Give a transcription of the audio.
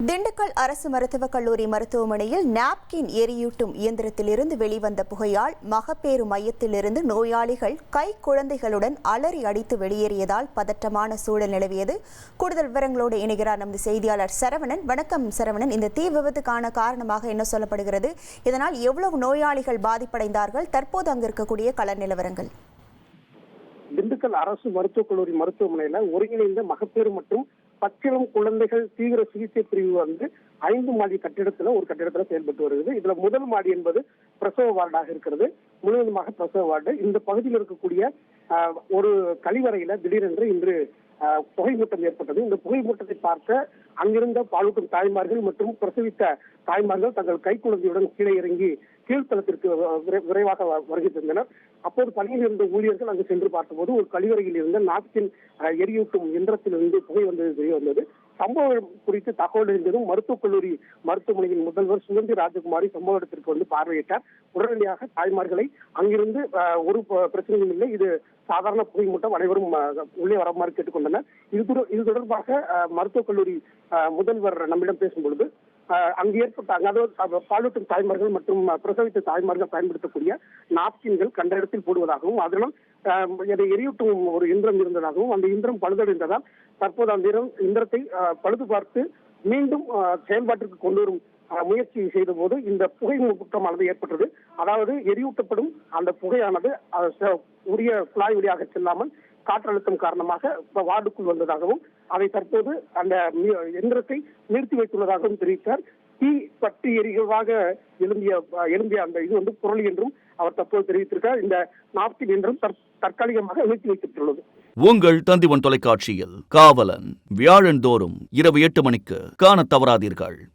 திண்டுக்கல் அரசு மருத்துவக் கல்லூரி மருத்துவமனையில் நாப்கின் எரியூட்டும் இயந்திரத்திலிருந்து வெளிவந்த புகையால் மகப்பேறு மையத்திலிருந்து நோயாளிகள் கை குழந்தைகளுடன் அலறி அடித்து வெளியேறியதால் பதற்றமான சூழல் நிலவியது. கூடுதல் விவரங்களோடு இணைகிறார் நமது செய்தியாளர் சரவணன். வணக்கம் சரவணன். இந்த தீ விபத்துக்கான காரணமாக என்ன சொல்லப்படுகிறது? இதனால் எவ்வளவு நோயாளிகள் பாதிப்படைந்தார்கள்? தற்போது அங்கு இருக்கக்கூடிய கள நிலவரங்கள். திண்டுக்கல் அரசு மருத்துவக் கல்லூரி மருத்துவமனையில ஒருங்கிணைந்த மகப்பேறு மற்றும் பச்சிளம் குழந்தைகள் தீவிர சிகிச்சை பிரிவு 5 மாடி கட்டிடத்துல ஒரு கட்டிடத்துல செயல்பட்டு வருகிறது. இதுல முதல் மாடி என்பது பிரசவ வார்டாக இருக்கிறது, முழுவதுமாக பிரசவ வார்டு. இந்த பகுதியில் இருக்கக்கூடிய ஒரு கழிவறையில திடீரென்று இன்று புகைமூட்டம் ஏற்பட்டது. இந்த புகைமூட்டத்தை பார்க்க அங்கிருந்த பாலூட்டும் தாய்மார்கள் மற்றும் பிரசவித்த தாய்மார்கள் தங்கள் கைக்குழந்தையுடன் கீழே இறங்கி கீழ்த்தளத்திற்கு விரைவாக வருகை தந்தனர். அப்போது பணியில் இருந்த ஊழியர்கள் அங்கு சென்று பார்த்தபோது ஒரு கழிவறையில் இருந்த நாப்கின் எரியூட்டும் இயந்திரத்திலிருந்து புகை வந்தது தெரிய வந்தது. சம்பவம் குறித்து தகவல் அறிந்ததும் மருத்துவக் கல்லூரி மருத்துவமனையின் முதல்வர் சுகந்தி ராஜகுமாரி சம்பவ இடத்திற்கு பார்வையிட்டார். உடனடியாக தாய்மார்களை அங்கிருந்து ஒரு பிரச்சனையும் இல்லை, இது சாதாரண புகைமூட்டம், அனைவரும் உள்ளே வருமாறு கேட்டுக்கொண்டனர். இது தொடர்பாக மருத்துவக் கல்லூரி முதல்வர் நம்மிடம் பேசும் பொழுது அங்கு ஏற்பட்ட அதாவது பாலூட்டும் தாய்மார்கள் மற்றும் பிரசவித்த தாய்மார்கள் பயன்படுத்தக்கூடிய நாப்கின்கள் கண்ட இடத்தில் போடுவதாகவும் அதனால் அதை எரியூட்டும் ஒரு இயந்திரம் இருந்ததாகவும் அந்த இயந்திரம் பழுதடைந்ததால் தற்போது அந்த இயந்திரத்தை பழுது பார்த்து மீண்டும் செயல்பாட்டிற்கு கொண்டு வரும் முயற்சி செய்த போது இந்த புகை மூட்டமானது ஏற்பட்டது. அதாவது எரியூட்டப்படும் அந்த புகையானது உரிய குழாய் வழியாக செல்லாமல் காற்றழுத்தம் காரணமாக வார்டுக்குள் வந்ததாகவும் அதை தற்போது அந்த எந்திரத்தை நிறுத்தி வைத்துள்ளதாகவும் தெரிவித்தார். தீ பட்டு எரிகளாக எழும்பிய அந்த இது புரளி என்றும் அவர் தற்போது தெரிவித்திருக்கார். இந்த நாப்கின் இயந்திரம் தற்காலிகமாக நிறுத்தி வைக்கப்பட்டுள்ளது. உங்கள் தந்திவன் தொலைக்காட்சியில் காவலன் வியாழன் தோறும் இரவு 8 மணிக்கு காண தவறாதீர்கள்.